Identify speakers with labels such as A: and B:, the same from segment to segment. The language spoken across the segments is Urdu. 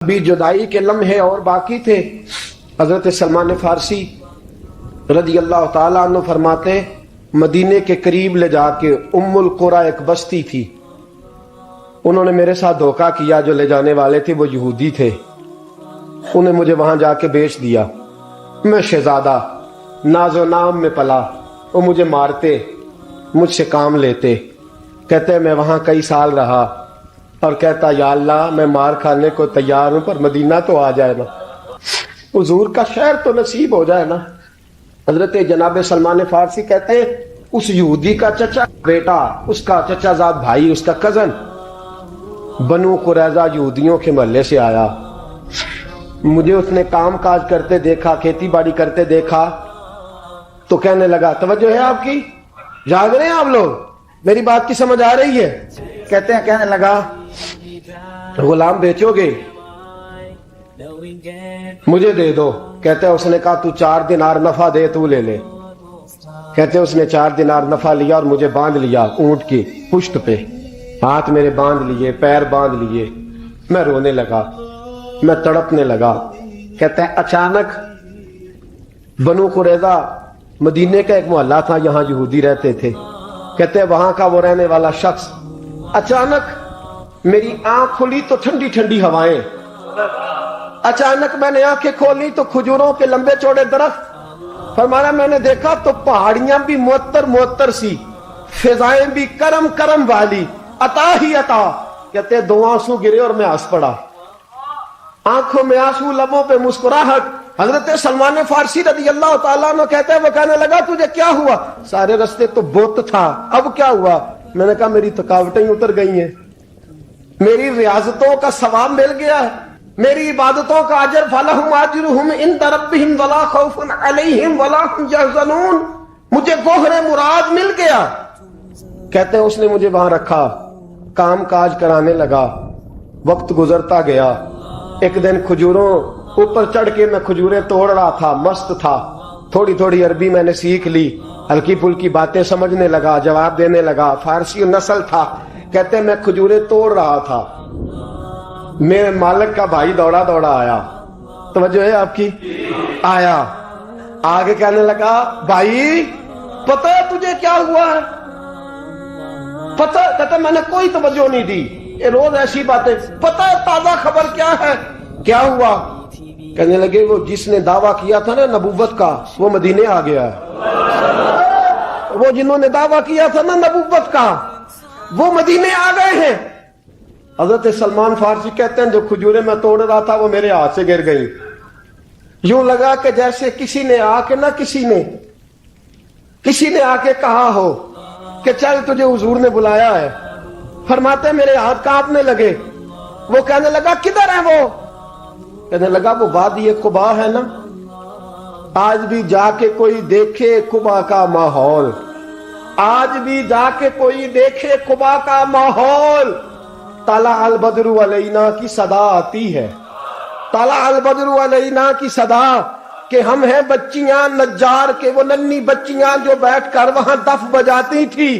A: ابھی جدائی کے لمحے اور باقی تھے۔ حضرت سلمان فارسی رضی اللہ تعالیٰ عنہ فرماتے ہیں مدینے کے قریب لے جا کے ام القریٰ ایک بستی تھی، انہوں نے میرے ساتھ دھوکہ کیا، جو لے جانے والے تھے وہ یہودی تھے، انہیں مجھے وہاں جا کے بیچ دیا۔ میں شہزادہ ناز و نام میں پلا، وہ مجھے مارتے، مجھ سے کام لیتے۔ کہتے میں وہاں کئی سال رہا اور کہتا یا اللہ میں مار کھانے کو تیار ہوں پر مدینہ تو آ جائے نا، حضور کا شہر تو نصیب ہو جائے نا۔ حضرت جناب سلمان فارسی کہتے ہیں اس یہودی کا چچا بیٹا، اس کا چچا زاد بھائی، اس کا کزن بنو قریظہ یہودیوں کے محلے سے آیا، مجھے اس نے کام کاج کرتے دیکھا، کھیتی باڑی کرتے دیکھا تو کہنے لگا توجہ ہے آپ کی، جاگ رہے ہیں آپ لوگ، میری بات کی سمجھ آ رہی ہے؟ کہتے ہیں کہنے لگا غلام بیچو گے؟ مجھے دے دو۔ کہتے ہیں اس نے کہا تو 4 دینار نفع دے تو لے لے۔ کہتے ہیں اس نے 4 دینار نفع لیا اور مجھے باندھ لیا اونٹ کی پشت پہ، ہاتھ میرے باندھ لیے، پیر باندھ لیے، میں رونے لگا، میں تڑپنے لگا۔ کہتے ہیں اچانک بنو قریظہ مدینے کا ایک محلہ تھا، یہاں یہودی رہتے تھے، کہتے ہیں وہاں کا وہ رہنے والا شخص اچانک میری آنکھ کھلی تو ٹھنڈی ٹھنڈی ہوائیں، اچانک میں نے آنکھیں کھولی تو کھجوروں کے لمبے چوڑے درخت، فرمایا میں نے دیکھا تو پہاڑیاں بھی معطر معطر سی، فضائیں بھی کرم کرم والی، عطا ہی عطا۔ کہتے ہیں 2 آنسو گرے اور میں ہنس پڑا، آنکھوں میں آنسو، لبوں پہ مسکراہٹ۔ حضرت سلمان فارسی رضی اللہ تعالیٰ عنہ کہتے ہیں وہ کہنے لگا تجھے کیا ہوا؟ سارے رستے تو بت تھا، اب کیا ہوا؟ میں نے کہا میری تھکاوٹیں اتر گئی ہیں، میری ریاضتوں کا ثواب مل گیا ہے، میری عبادتوں کا اجر فلہم اجرہم عند ربہم ولا خوف علیہم ولا هم یحزنون، مجھے گوہر مراد مل گیا۔ کہتے ہیں اس نے مجھے وہاں رکھا، کام کاج کرانے لگا، وقت گزرتا گیا۔ ایک دن کھجوروں اوپر چڑھ کے میں کھجوریں توڑ رہا تھا، مست تھا، تھوڑی تھوڑی عربی میں نے سیکھ لی، ہلکی پھلکی باتیں سمجھنے لگا، جواب دینے لگا، فارسی نسل تھا۔ کہتے ہیں میں کھجوریں توڑ رہا تھا، میرے مالک کا بھائی دوڑا دوڑا آیا، توجہ ہے آپ کی، آیا آگے کہنے لگا بھائی پتہ ہے تجھے کیا ہوا ہے؟ پتہ؟ کہتا میں نے کوئی توجہ نہیں دی، یہ روز ایسی باتیں، پتہ ہے تازہ خبر کیا ہے؟ کیا ہوا؟ کہنے لگے وہ جس نے دعویٰ کیا تھا نا نبوت کا وہ مدینے آ گیا ہے، وہ جنہوں نے دعویٰ کیا تھا نا نبوت کا وہ مدینے آ گئے ہیں۔ حضرت سلمان فارسی کہتے ہیں جو کھجوریں میں توڑ رہا تھا وہ میرے ہاتھ سے گر گئی، یوں لگا کہ جیسے کسی نے آ کے کسی نے آ کے کہا ہو کہ چل تجھے حضور نے بلایا ہے۔ فرماتے میرے ہاتھ کانپنے لگے۔ وہ کہنے لگا کدھر ہے وہ؟ کہنے لگا وہ وادی قباء ہے نا، آج بھی جا کے کوئی دیکھے قباء کا ماحول، آج بھی جا کے کوئی دیکھے قباء کا ماحول، طلع البدر علینا کی صدا آتی ہے، طلع البدر علینا کی صدا، کہ ہم ہیں بچیاں نجار کے، وہ ننھی بچیاں جو بیٹھ کر وہاں دف بجاتی تھی،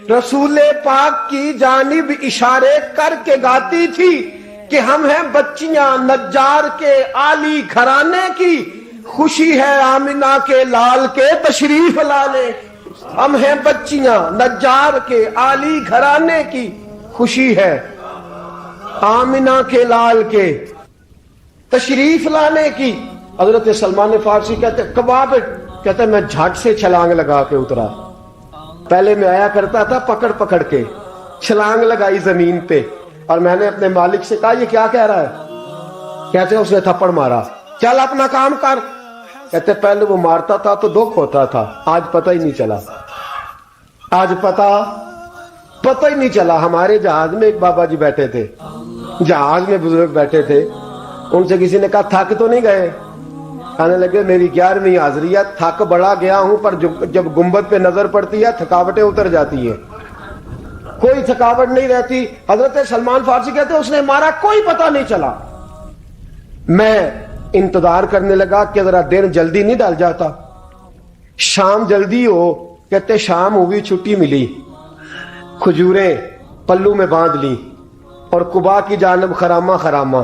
A: رسول پاک کی جانب اشارے کر کے گاتی تھی کہ ہم ہیں بچیاں نجار کے عالی گھرانے کی، خوشی ہے آمنہ کے لال کے تشریف لانے۔ ہم ہیں بچیاں نجار کے عالی گھرانے کی، خوشی ہے آمنہ کے لال کے تشریف لانے کی۔ حضرت سلمان فارسی کہتے کباب، کہتے میں جھٹ سے چھلانگ لگا کے اترا، پہلے میں آیا کرتا تھا پکڑ پکڑ کے، چھلانگ لگائی زمین پہ، اور میں نے اپنے مالک سے کہا یہ کیا کہہ رہا ہے؟ کہتے اس نے تھپڑ مارا، چل اپنا کام کر۔ کہتے پہلے وہ مارتا تھا تو دکھ ہوتا تھا، آج پتہ ہی نہیں چلا، آج پتہ ہی نہیں چلا۔ ہمارے جہاز میں ایک بابا جی بیٹھے تھے، جہاز میں بزرگ بیٹھے تھے، ان سے کسی نے کہا تھک تو نہیں گئے؟ کہنے لگے میری 11ویں حاضری ہے، تھک بڑا گیا ہوں پر جب گنبد پہ نظر پڑتی ہے تھکاوٹیں اتر جاتی ہیں، کوئی تھکاوٹ نہیں رہتی۔ حضرت سلمان فارسی کہتے ہیں اس نے مارا، کوئی پتہ نہیں چلا۔ میں انتظار کرنے لگا کہ ذرا دن جلدی نہیں ڈل جاتا، شام جلدی ہو۔ کہتے شام ہوئی، چھٹی ملی، کھجوریں پلو میں باندھ لی اور قباء کی جانب خرامہ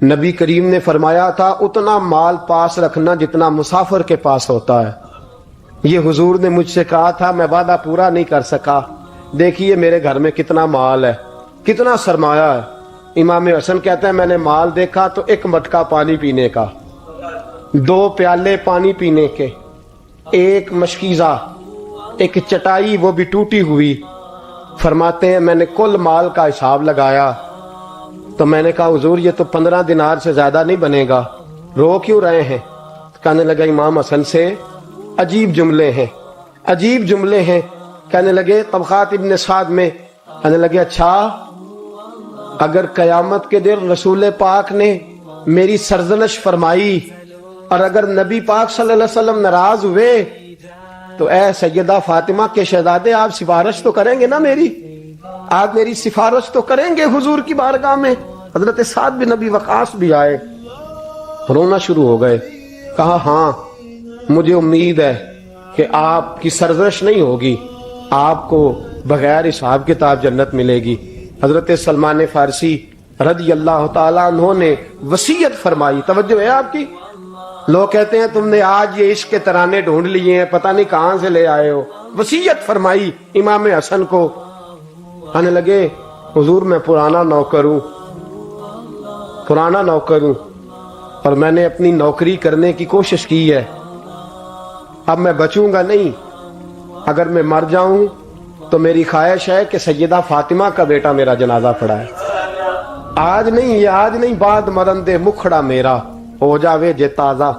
A: نبی کریم نے فرمایا تھا اتنا مال پاس رکھنا جتنا مسافر کے پاس ہوتا ہے. یہ حضور نے مجھ سے کہا تھا، میں وعدہ پورا نہیں کر سکا. دیکھیے میرے گھر میں کتنا مال ہے، کتنا سرمایہ ہے. امام حسن کہتے ہیں میں نے مال دیکھا تو ایک مٹکا پانی پینے کا، 2 پیالے پانی پینے کے، ایک مشکیزہ، ایک چٹائی وہ بھی ٹوٹی ہوئی. فرماتے ہیں میں نے کل مال کا حساب لگایا تو میں نے کہا حضور یہ تو 15 دینار سے زیادہ نہیں بنے گا، رو کیوں رہے ہیں؟ کہنے لگا امام حسن سے عجیب جملے ہیں، عجیب جملے ہیں. کہنے لگے طبقات ابن سعد میں، کہنے لگے اچھا اگر قیامت کے دن رسول پاک نے میری سرزنش فرمائی اور اگر نبی پاک صلی اللہ علیہ وسلم ناراض ہوئے تو اے سیدہ فاطمہ کے شہزادے آپ سفارش تو کریں گے نا میری، آپ میری سفارش تو کریں گے حضور کی بارگاہ میں؟ حضرت سعد بن نبی وقاص بھی آئے، رونا شروع ہو گئے. کہا ہاں مجھے امید ہے کہ آپ کی سرزنش نہیں ہوگی، آپ کو بغیر حساب کتاب جنت ملے گی. حضرت سلمان فارسی رضی اللہ تعالیٰ عنہ نے وصیت فرمائی. توجہ ہے آپ کی؟ لوگ کہتے ہیں تم نے آج یہ عشق کے ترانے ڈھونڈ لیے ہیں، پتہ نہیں کہاں سے لے آئے ہو. وصیت فرمائی امام حسن کو. کہنے لگے حضور میں پرانا نوکر ہوں، پرانا نوکر ہوں اور میں نے اپنی نوکری کرنے کی کوشش کی ہے، اب میں بچوں گا نہیں. اگر میں مر جاؤں تو میری خواہش ہے کہ سیدہ فاطمہ کا بیٹا میرا جنازہ پڑھائے. آج نہیں، یہ آج نہیں، بعد مرن دے مکھڑا میرا ہو جاوے جے تازہ.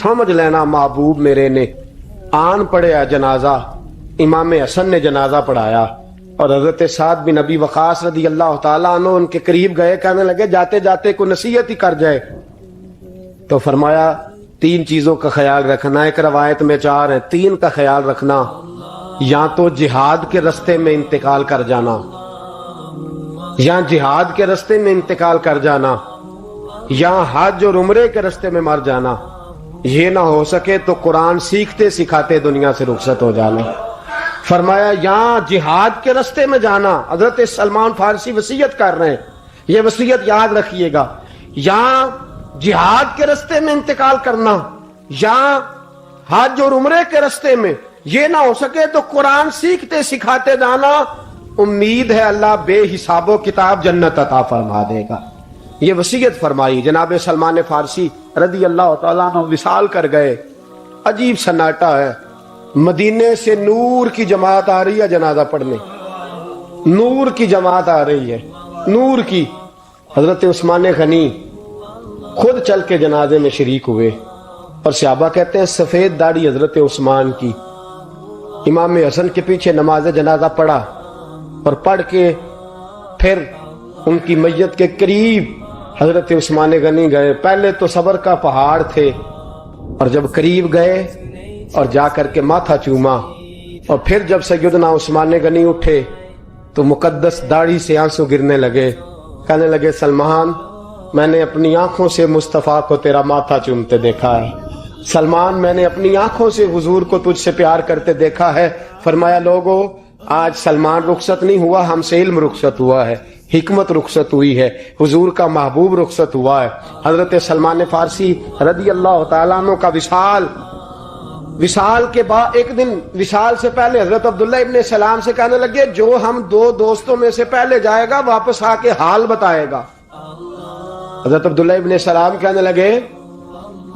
A: سمجھ لینا محبوب میرے نے آن پڑھیا جنازہ. امام حسن نے جنازہ پڑھایا اور حضرت سعد بن نبی وقاص رضی اللہ تعالیٰ عنہ ان کے قریب گئے. کہنے لگے جاتے جاتے کوئی نصیحت ہی کر جائے. تو فرمایا 3 چیزوں کا خیال رکھنا. ایک روایت میں 4 ہیں. 3 کا خیال رکھنا، یا تو جہاد کے رستے میں انتقال کر جانا، یا جہاد کے رستے میں انتقال کر جانا، یا حج اور عمرے کے رستے میں مر جانا. یہ نہ ہو سکے تو قرآن سیکھتے سکھاتے دنیا سے رخصت ہو جانا. فرمایا یا جہاد کے رستے میں جانا. حضرت سلمان فارسی وصیت کر رہے ہیں، یہ وصیت یاد رکھیے گا. یا جہاد کے رستے میں انتقال کرنا، یا حج اور عمرے کے رستے میں. یہ نہ ہو سکے تو قرآن سیکھتے سکھاتے جانا. امید ہے اللہ بے حساب و کتاب جنت عطا فرما دے گا. یہ وصیت فرمائی. جناب سلمان فارسی رضی اللہ تعالیٰ عنہ وصال کر گئے. عجیب سناٹا ہے. مدینے سے نور کی جماعت آ رہی ہے جنازہ پڑھنے، نور کی جماعت آ رہی ہے، نور کی. حضرت عثمان غنی خود چل کے جنازے میں شریک ہوئے اور صحابہ کہتے ہیں سفید داڑھی حضرت عثمان کی. امام حسن کے پیچھے نماز جنازہ پڑھا اور پڑھ کے پھر ان کی میت کے قریب حضرت عثمان غنی گئے. پہلے تو صبر کا پہاڑ تھے اور جب قریب گئے اور جا کر کے ماتھا چوما اور پھر جب سیدنا عثمان غنی اٹھے تو مقدس داڑھی سے آنسو گرنے لگے. کہنے لگے سلمان میں نے اپنی آنکھوں سے مصطفیٰ کو تیرا ماتھا چومتے دیکھا ہے. سلمان میں نے اپنی آنکھوں سے حضور کو تجھ سے پیار کرتے دیکھا ہے. فرمایا لوگو آج سلمان رخصت نہیں ہوا، ہم سے علم رخصت ہوا ہے، حکمت رخصت ہوئی ہے، حضور کا محبوب رخصت ہوا ہے. حضرت سلمان فارسی رضی اللہ تعالیٰ عنہ کا وصال کے بعد ایک دن وصال سے پہلے حضرت عبداللہ ابن سلام سے کہنے لگے جو ہم 2 دوستوں میں سے پہلے جائے گا واپس آ کے حال بتائے گا. حضرت عبداللہ ابن سلام کہنے لگے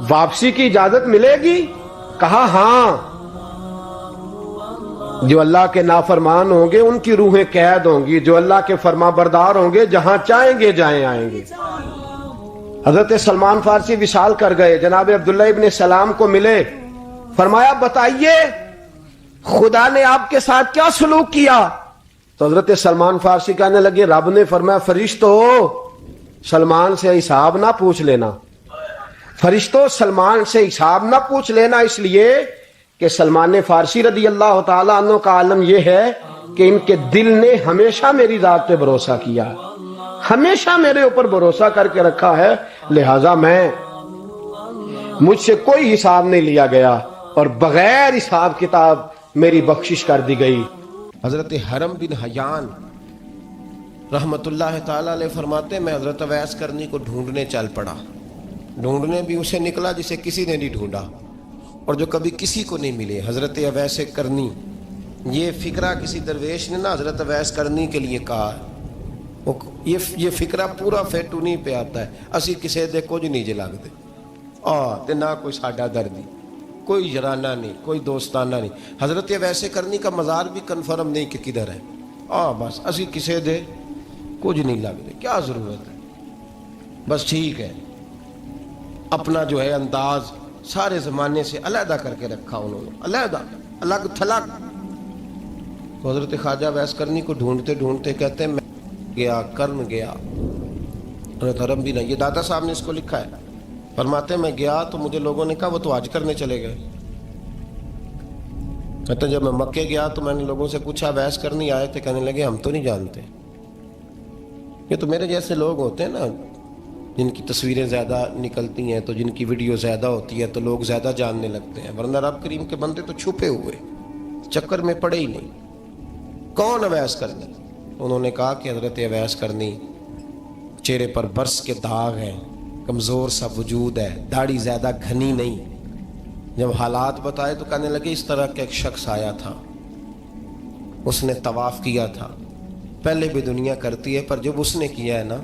A: واپسی کی اجازت ملے گی؟ کہا ہاں، جو اللہ کے نافرمان ہوں گے ان کی روحیں قید ہوں گی، جو اللہ کے فرما بردار ہوں گے جہاں چاہیں گے جائیں آئیں گے. حضرت سلمان فارسی وصال کر گئے، جناب عبداللہ ابن سلام کو ملے. فرمایا بتائیے خدا نے آپ کے ساتھ کیا سلوک کیا؟ تو حضرت سلمان فارسی کہنے لگے رب نے فرمایا فرشتو سلمان سے حساب نہ پوچھ لینا، فرشتوں سلمان سے حساب نہ پوچھ لینا، اس لیے کہ سلمان فارسی رضی اللہ تعالیٰ عنہ کا عالم یہ ہے کہ ان کے دل نے ہمیشہ میری ذات پہ بھروسہ کیا، ہمیشہ میرے اوپر بھروسہ کر کے رکھا ہے، لہذا مجھ سے کوئی حساب نہیں لیا گیا اور بغیر حساب کتاب میری بخشش کر دی گئی. حضرت حرم بن حیان
B: رحمت اللہ تعالیٰ علیہ فرماتے ہیں میں حضرت اویس کرنی کو ڈھونڈنے چل پڑا. ڈھونڈنے بھی اسے نکلا جسے کسی نے نہیں ڈھونڈا اور جو کبھی کسی کو نہیں ملے. حضرت اویس کرنی، یہ فکرہ کسی درویش نے نا حضرت اویس کرنی کے لیے کہا ہے. یہ فکرہ پورا فیٹونی پہ آتا ہے. اسی کسی دے کچھ نہیں جے لگتے تے نہ کوئی ساڈا دردی، کوئی جرانہ نہیں، کوئی دوستانہ نہیں. حضرت اویس کرنی کا مزار بھی کنفرم نہیں کہ کدھر ہے. بس اسی کسی دے کچھ نہیں لگتے. کیا ضرورت ہے؟ بس ٹھیک ہے، اپنا جو ہے انداز سارے زمانے سے علیحدہ کر کے رکھا انہوں نے، علیحدہ، الگ تھلگ. تو حضرت خواجہ اویس کرنی کو ڈھونڈتے ڈھونڈتے کہتے ہیں میں گیا، کرن گیا. حضرت حرم بھی نہیں، یہ دادا صاحب نے اس کو لکھا ہے. فرماتے ہیں میں گیا تو مجھے لوگوں نے کہا وہ تو حج کرنے چلے گئے. کہتے ہیں جب میں مکے گیا تو میں نے لوگوں سے پوچھا اویس کرنی آئے تھے؟ کہنے لگے ہم تو نہیں جانتے. یہ تو میرے جیسے لوگ ہوتے ہیں نا جن کی تصویریں زیادہ نکلتی ہیں تو جن کی ویڈیو زیادہ ہوتی ہے تو لوگ زیادہ جاننے لگتے ہیں، ورنہ رب کریم کے بندے تو چھپے ہوئے چکر میں پڑے ہی نہیں. کون اویس کرنی؟ انہوں نے کہا کہ حضرت اویس کرنی، چہرے پر برس کے داغ ہیں، کمزور سا وجود ہے، داڑھی زیادہ گھنی نہیں. جب حالات بتائے تو کہنے لگے اس طرح کا ایک شخص آیا تھا، اس نے طواف کیا تھا. پہلے بھی دنیا کرتی ہے پر جب اس نے کیا ہے نا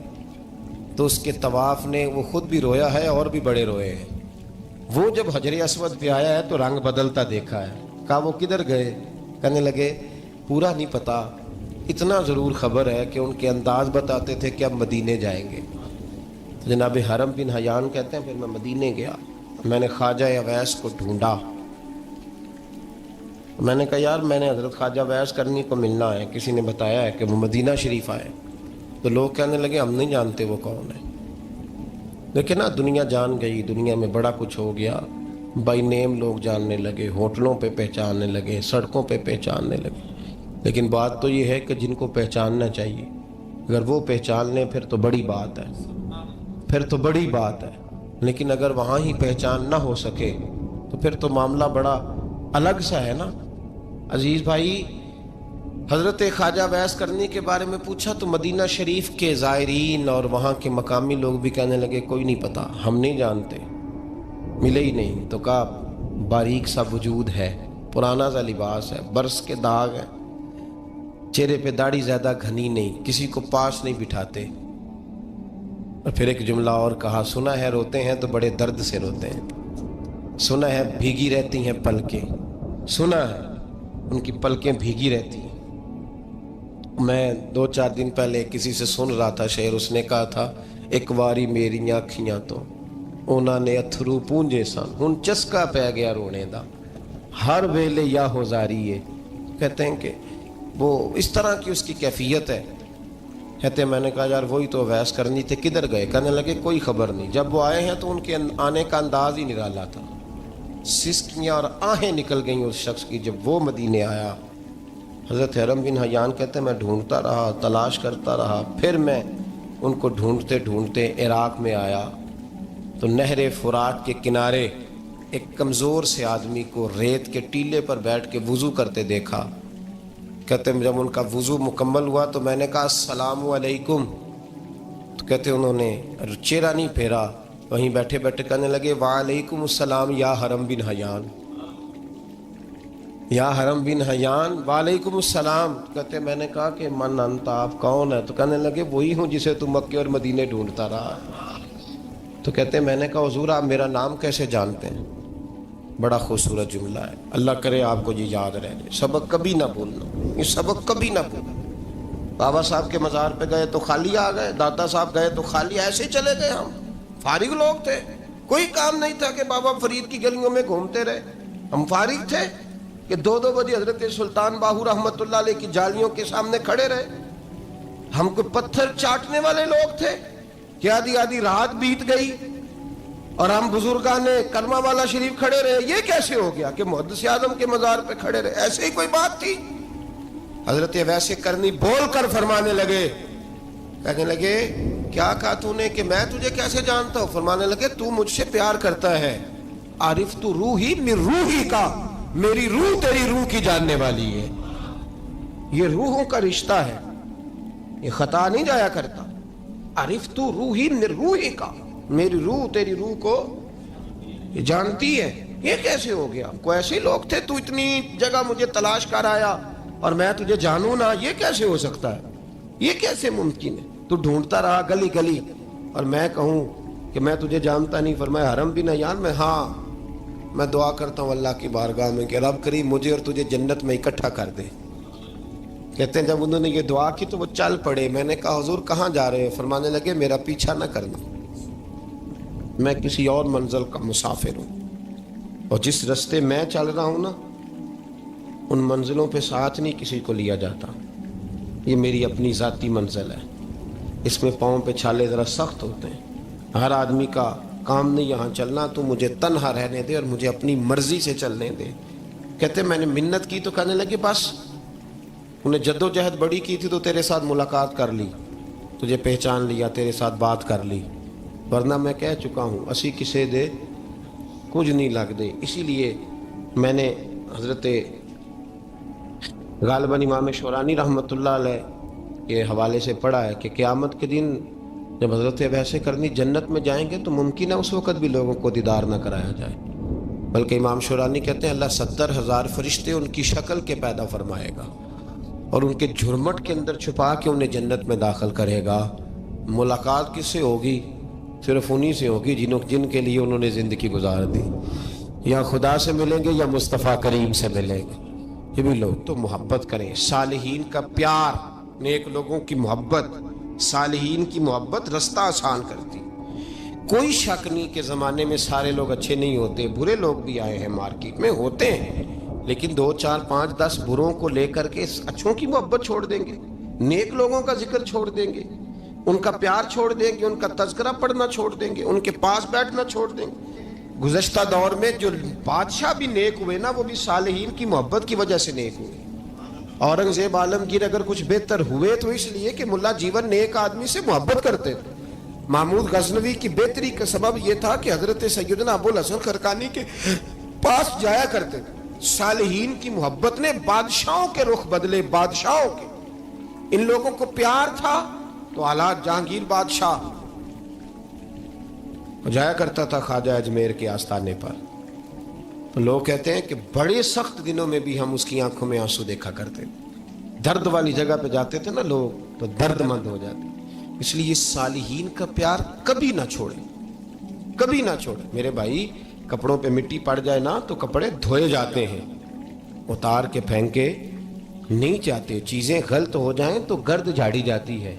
B: تو اس کے طواف نے وہ خود بھی رویا ہے اور بھی بڑے روئے ہیں. وہ جب حجر اسود پہ آیا ہے تو رنگ بدلتا دیکھا ہے. کہا وہ کدھر گئے؟ کہنے لگے پورا نہیں پتا، اتنا ضرور خبر ہے کہ ان کے انداز بتاتے تھے کہ اب مدینے جائیں گے. جناب حرم بن حیان کہتے ہیں پھر میں مدینے گیا، میں نے خواجہ اویس کو ڈھونڈا. میں نے کہا یار میں نے حضرت خواجہ اویس کرنی کو ملنا ہے، کسی نے بتایا ہے کہ وہ مدینہ شریف آئے. تو لوگ کہنے لگے ہم نہیں جانتے وہ کون ہے. لیکن نا دنیا جان گئی، دنیا میں بڑا کچھ ہو گیا. بائی نیم لوگ جاننے لگے، ہوٹلوں پہ پہچاننے لگے، سڑکوں پہ پہچاننے لگے. لیکن بات تو یہ ہے کہ جن کو پہچاننا چاہیے اگر وہ پہچان لیں پھر تو بڑی بات ہے، پھر تو بڑی بات ہے. لیکن اگر وہاں ہی پہچان نہ ہو سکے تو پھر تو معاملہ بڑا الگ سا ہے نا. عزیز بھائی، حضرت خواجہ اویس کرنی کے بارے میں پوچھا تو مدینہ شریف کے زائرین اور وہاں کے مقامی لوگ بھی کہنے لگے کوئی نہیں پتا، ہم نہیں جانتے، ملے ہی نہیں. تو کہا باریک سا وجود ہے، پرانا سا لباس ہے، برس کے داغ ہے، چہرے پہ داڑھی زیادہ گھنی نہیں، کسی کو پاس نہیں بٹھاتے. اور پھر ایک جملہ اور کہا، سنا ہے روتے ہیں تو بڑے درد سے روتے ہیں، سنا ہے بھیگی رہتی ہیں پلکیں، سنا ہے ان کی پلکیں بھیگی رہتی ہیں. میں 2-4 دن پہلے کسی سے سن رہا تھا شعر، اس نے کہا تھا ایک واری میری آنکھیاں تو انہوں نے اتھرو پونجے سن، ہن چسکا پہ گیا رونے دا ہر ویلے یا ہو زاری ہے. کہتے ہیں کہ وہ اس طرح کی اس کی کیفیت ہے. کہتے ہیں میں نے کہا یار وہی تو اویس کرنی تھے، کدھر گئے؟ کہنے لگے کوئی خبر نہیں. جب وہ آئے ہیں تو ان کے آنے کا انداز ہی نرالا تھا، سسکیاں اور آہیں نکل گئیں اس شخص کی جب وہ مدینے آیا. حضرت حرم بن حیان کہتے ہیں میں ڈھونڈتا رہا، تلاش کرتا رہا، پھر میں ان کو ڈھونڈتے ڈھونڈتے عراق میں آیا تو نہر فرات کے کنارے ایک کمزور سے آدمی کو ریت کے ٹیلے پر بیٹھ کے وضو کرتے دیکھا. کہتے ہیں جب ان کا وضو مکمل ہوا تو میں نے کہا السلام علیکم. تو کہتے ہیں انہوں نے چہرہ نہیں پھیرا، وہیں بیٹھے بیٹھے کہنے لگے وعلیکم السلام یا حرم بن حیان، یا حرم بن حیان وعلیکم السلام. کہتے میں نے کہا کہ من انت، آپ کون ہے؟ تو کہنے لگے وہی ہوں جسے تم مکے اور مدینے ڈھونڈتا رہا. تو کہتے میں نے کہا حضور آپ میرا نام کیسے جانتے ہیں؟ بڑا خوبصورت جملہ ہے، اللہ کرے آپ کو یہ یاد رہ جائے. سبق کبھی نہ بھولنا، یہ سبق کبھی نہ بھولنا. بابا صاحب کے مزار پہ گئے تو خالی آ گئے، دادا صاحب گئے تو خالی ایسے ہی چلے گئے. ہم فارغ لوگ تھے، کوئی کام نہیں تھا کہ بابا فرید کی گلیوں میں گھومتے رہے. ہم فارغ تھے کہ 2 بجے حضرت سلطان باہو رحمت اللہ علیہ کی جالیوں کے سامنے کھڑے رہے. ہم کوئی پتھر چاٹنے والے لوگ تھے کہ آدھی رات بیت گئی اور ہم بزرگان کلمہ والا شریف کھڑے رہے. یہ کیسے ہو گیا کہ محدث اعظم کے مزار پہ کھڑے رہے؟ ایسے ہی کوئی بات تھی؟ حضرت اویس کرنی بول کر فرمانے لگے، کہنے لگے کیا کہا تو نے کہ میں تجھے کیسے جانتا ہوں؟ فرمانے لگے تو مجھ سے پیار کرتا ہے، عارف تو روحی من روحی کا، میری روح تیری روح کی جاننے والی ہے. یہ روحوں کا رشتہ ہے. یہ خطا نہیں جایا کرتا. عرفت روحی من روحی کا، میری روح تیری روح کو جانتی ہے. یہ کیسے ہو گیا؟ کوئی ایسے لوگ تھے تو اتنی جگہ مجھے تلاش کر آیا اور میں تجھے جانوں نہ؟ یہ کیسے ہو سکتا ہے؟ یہ کیسے ممکن ہے؟ تو ڈھونڈتا رہا گلی گلی اور میں کہوں کہ میں تجھے جانتا نہیں. فرمایا حرم بھی نہ جان میں، ہاں میں دعا کرتا ہوں اللہ کی بارگاہ میں کہ رب کریم مجھے اور تجھے جنت میں اکٹھا کر دے. کہتے ہیں جب انہوں نے یہ دعا کی تو وہ چل پڑے. میں نے کہا حضور کہاں جا رہے ہیں؟ فرمانے لگے میرا پیچھا نہ کرنا، میں کسی اور منزل کا مسافر ہوں، اور جس رستے میں چل رہا ہوں نا ان منزلوں پہ ساتھ نہیں کسی کو لیا جاتا. یہ میری اپنی ذاتی منزل ہے، اس میں پاؤں پہ چھالے ذرا سخت ہوتے ہیں. ہر آدمی کا کام نہیں یہاں چلنا، تو مجھے تنہا رہنے دے اور مجھے اپنی مرضی سے چلنے دے. کہتے میں نے منت کی تو کہنے لگے بس انہیں جد و جہد بڑی کی تھی تو تیرے ساتھ ملاقات کر لی، تجھے پہچان لیا، تیرے ساتھ بات کر لی، ورنہ میں کہہ چکا ہوں اسی کسے دے کچھ نہیں لگ دے. اسی لیے میں نے حضرت غالباً امام شورانی رحمۃ اللہ علیہ کے حوالے سے پڑھا ہے کہ قیامت کے دن جب حضرت ویسے کرنی جنت میں جائیں گے تو ممکن ہے اس وقت بھی لوگوں کو دیدار نہ کرایا جائے، بلکہ امام شورانی کہتے ہیں اللہ 70,000 فرشتے ان کی شکل کے پیدا فرمائے گا اور ان کے جھرمٹ کے اندر چھپا کے انہیں جنت میں داخل کرے گا. ملاقات کس سے ہوگی؟ صرف انہی سے ہوگی جن کے لیے انہوں نے زندگی گزار دی. یا خدا سے ملیں گے یا مصطفیٰ کریم سے ملیں گے. یہ بھی لوگ تو محبت کریں. صالحین کا پیار، نیک لوگوں کی محبت، صالحین کی محبت رستہ آسان کرتی. کوئی شک نہیں کہ زمانے میں سارے لوگ اچھے نہیں ہوتے، برے لوگ بھی آئے ہیں مارکیٹ میں، ہوتے ہیں، لیکن 2 4 5 10 بروں کو لے کر کے اچھوں کی محبت چھوڑ دیں گے، نیک لوگوں کا ذکر چھوڑ دیں گے، ان کا پیار چھوڑ دیں گے، ان کا تذکرہ پڑھنا چھوڑ دیں گے، ان کے پاس بیٹھنا چھوڑ دیں گے. گزشتہ دور میں جو بادشاہ بھی نیک ہوئے نا وہ بھی صالحین کی محبت کی وجہ سے نیک ہوئے. اورنگزیب عالمگیر اگر کچھ بہتر ہوئے تو اس لیے کہ ملا جیون نیک آدمی سے محبت کرتے تھے. محمود غزنوی کی بہتری کا سبب یہ تھا کہ حضرت سیدنا ابوالحسن خرقانی کے پاس جایا کرتے تھے. صالحین کی محبت نے بادشاہوں کے رخ بدلے، بادشاہوں کے. ان لوگوں کو پیار تھا تو حالات جہانگیر بادشاہ جایا کرتا تھا خواجہ اجمیر کے آستانے پر، تو لوگ کہتے ہیں کہ بڑے سخت دنوں میں بھی ہم اس کی آنکھوں میں آنسو دیکھا کرتے. درد والی جگہ پہ جاتے تھے نا لوگ تو درد مند ہو جاتے. اس لیے صالحین کا پیار کبھی نہ چھوڑیں، کبھی نہ چھوڑیں. میرے بھائی کپڑوں پہ مٹی پڑ جائے نا تو کپڑے دھوئے جاتے ہیں، اتار کے پھینکے نہیں جاتے. چیزیں غلط ہو جائیں تو گرد جھاڑی جاتی ہے.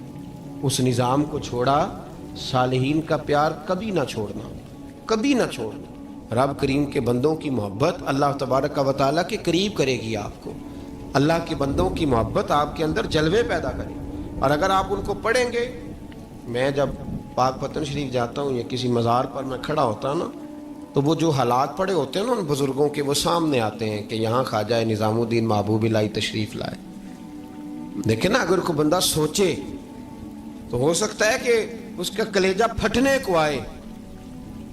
B: اس نظام کو چھوڑا. صالحین کا پیار کبھی نہ چھوڑنا، کبھی نہ چھوڑنا. رب کریم کے بندوں کی محبت اللہ تبارک و تعالیٰ کے قریب کرے گی آپ کو. اللہ کے بندوں کی محبت آپ کے اندر جلوے پیدا کرے. اور اگر آپ ان کو پڑھیں گے، میں جب پاک پتن شریف جاتا ہوں یا کسی مزار پر میں کھڑا ہوتا ہوں نا تو وہ جو حالات پڑے ہوتے ہیں نا ان بزرگوں کے، وہ سامنے آتے ہیں کہ یہاں خواجہ نظام الدین محبوب الہی تشریف لائے. دیکھیں نا اگر کوئی بندہ سوچے تو ہو سکتا ہے کہ اس کا کلیجہ پھٹنے کو آئے.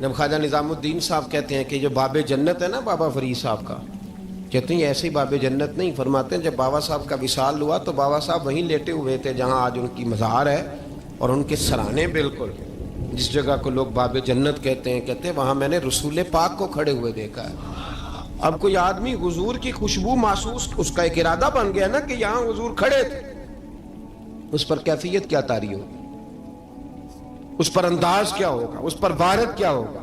B: جب خواجہ نظام الدین صاحب کہتے ہیں کہ جو باب جنت ہے نا بابا فرید صاحب کا، کہتے ہیں ایسے ہی باب جنت نہیں. فرماتے ہیں جب بابا صاحب کا وصال ہوا تو بابا صاحب وہیں لیٹے ہوئے تھے جہاں آج ان کی مزار ہے، اور ان کے سرانے بالکل جس جگہ کو لوگ باب جنت کہتے ہیں وہاں میں نے رسول پاک کو کھڑے ہوئے دیکھا ہے. اب کوئی آدمی حضور کی خوشبو محسوس، اس کا ایک ارادہ بن گیا نا کہ یہاں حضور کھڑے تھے، اس پر کیفیت کیا طاری ہوگی، اس پر انداز کیا ہوگا، اس پر وارد کیا ہوگا،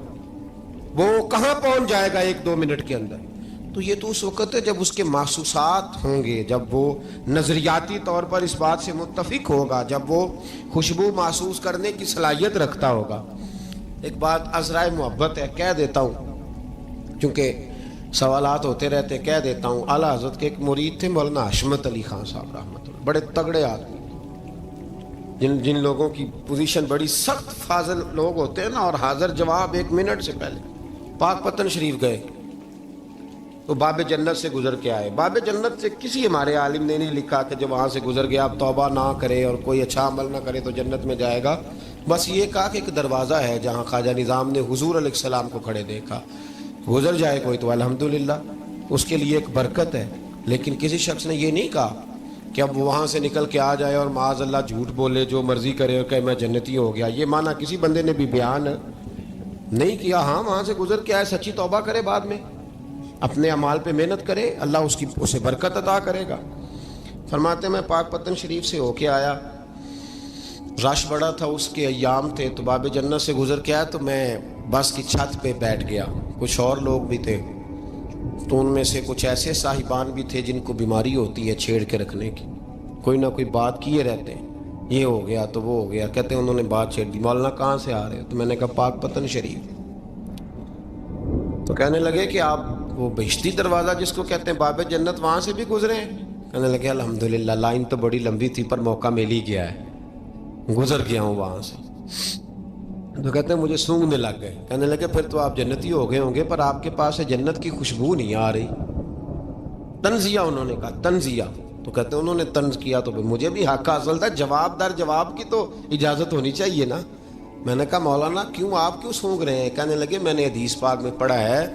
B: وہ کہاں پہنچ جائے گا 1-2 منٹ کے اندر. تو یہ تو اس وقت ہے جب اس کے محسوسات ہوں گے، جب وہ نظریاتی طور پر اس بات سے متفق ہوگا، جب وہ خوشبو محسوس کرنے کی صلاحیت رکھتا ہوگا. ایک بات عذرائے محبت ہے، کہہ دیتا ہوں چونکہ سوالات ہوتے رہتے، کہہ دیتا ہوں. اعلیٰ حضرت کے ایک مرید تھے مولانا حشمت علی خان صاحب رحمۃ اللہ، بڑے تگڑے آدمی، جن لوگوں کی پوزیشن بڑی سخت فاضل لوگ ہوتے ہیں نا، اور حاضر جواب 1 منٹ سے پہلے. پاک پتن شریف گئے تو باب جنت سے گزر کے آئے. باب جنت سے کسی ہمارے عالم نے نہیں لکھا کہ جب وہاں سے گزر گیا اب توبہ نہ کرے اور کوئی اچھا عمل نہ کرے تو جنت میں جائے گا. بس یہ کہا کہ ایک دروازہ ہے جہاں خواجہ نظام نے حضور علیہ السلام کو کھڑے دیکھا، گزر جائے کوئی تو الحمدللہ اس کے لیے ایک برکت ہے. لیکن کسی شخص نے یہ نہیں کہا کہ اب وہاں سے نکل کے آ جائے اور معاذ اللہ جھوٹ بولے، جو مرضی کرے اور کہ میں جنتی ہو گیا. یہ معنی کسی بندے نے بھی بیان نہیں کیا. ہاں وہاں سے گزر کے آئے، سچی توبہ کرے، بعد میں اپنے اعمال پہ محنت کرے، اللہ اسے برکت عطا کرے گا. فرماتے ہیں میں پاک پتن شریف سے ہو کے آیا، رش بڑا تھا، اس کے ایام تھے، تو باب جنت سے گزر کے آیا تو میں بس کی چھت پہ بیٹھ گیا. کچھ اور لوگ بھی تھے، تو ان میں سے کچھ ایسے صاحبان بھی تھے جن کو بیماری ہوتی ہے چھیڑ کے رکھنے کی، کوئی نہ کوئی بات کیے رہتے ہیں، یہ ہو گیا تو وہ ہو گیا. کہتے ہیں انہوں نے بات چھیڑ دی، مولانا کہاں سے آ رہے ہو؟ تو میں نے کہا پاک پتن شریف. تو کہنے لگے کہ آپ وہ بہشتی دروازہ جس کو کہتے ہیں باب جنت، وہاں سے بھی گزرے ہیں؟ کہنے لگے الحمدللہ، لائن تو بڑی لمبی تھی پر موقع مل ہی گیا ہے، گزر گیا ہوں وہاں سے. تو کہتے ہیں مجھے سونگنے لگ گئے. کہنے لگے پھر تو آپ جنتی ہو گئے ہوں گے، پر آپ کے پاس سے جنت کی خوشبو نہیں آ رہی. تنزیہ، انہوں نے کہا تنزیہ. تو کہتے ہیں انہوں نے طنز کیا تو مجھے بھی حق حاصل تھا، جواب در جواب کی تو اجازت ہونی چاہیے نا. میں نے کہا مولانا کیوں، آپ کیوں سونگ رہے ہیں؟ کہنے لگے میں نے حدیث پاک میں پڑھا ہے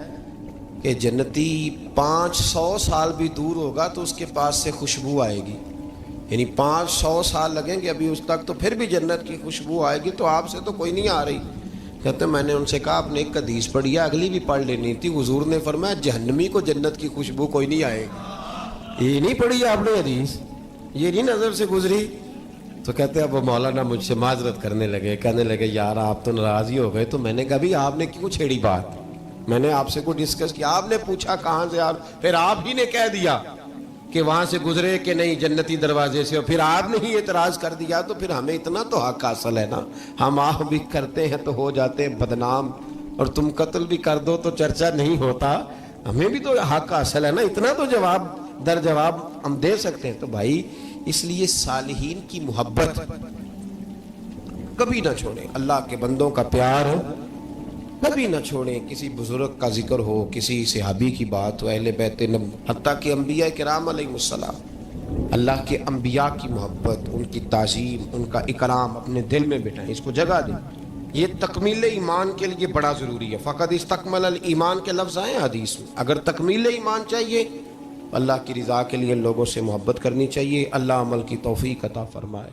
B: کہ جنتی 500 سال بھی دور ہوگا تو اس کے پاس سے خوشبو آئے گی، یعنی 500 سال لگیں گے ابھی اس تک، تو پھر بھی جنت کی خوشبو آئے گی. تو آپ سے تو کوئی نہیں آ رہی. کہتے ہیں میں نے ان سے کہا آپ نے ایک حدیث پڑھی ہے، اگلی بھی پڑھ لینی تھی. حضور نے فرمایا جہنمی کو جنت کی خوشبو کوئی نہیں آئے گی. یہ نہیں پڑھی آپ نے حدیث، یہ نہیں نظر سے گزری؟ تو کہتے ہیں اب وہ مولانا مجھ سے معذرت کرنے لگے، کہنے لگے یار آپ تو ناراض ہی ہو گئے. تو میں نے کہا بھی آپ نے کیوں چھیڑی بات؟ میں نے آپ سے کوئی ڈسکس کیا؟ آپ نے پوچھا کہاں سے، آپ پھر آپ ہی نے کہہ دیا کہ وہاں سے گزرے کہ نہیں جنتی دروازے سے، اور پھر آپ نے ہی اعتراض کر دیا. تو پھر ہمیں اتنا تو حق حاصل ہے نا، ہم آپ بھی کرتے ہیں تو ہو جاتے ہیں بدنام، اور تم قتل بھی کر دو تو چرچا نہیں ہوتا. ہمیں بھی تو حق حاصل ہے نا، اتنا تو جواب در جواب ہم دے سکتے ہیں. تو بھائی اس لیے صالحین کی محبت کبھی نہ چھوڑیں، اللہ کے بندوں کا پیار ہو کبھی نہ چھوڑیں. کسی بزرگ کا ذکر ہو، کسی صحابی کی بات ہو، اہل بیت نبی، حتیٰ کہ انبیاء کرام علیہ السلام، اللہ کے انبیاء کی محبت، ان کی تعظیم، ان کا اکرام اپنے دل میں بٹھائیں، اس کو جگہ دیں. یہ تکمیل ایمان کے لیے بڑا ضروری ہے. فقط استکمل الایمان کے لفظ آئے حدیث میں. اگر تکمیل ایمان چاہیے، اللہ کی رضا کے لیے لوگوں سے محبت کرنی چاہیے. اللہ عمل کی توفیق عطا فرمائے.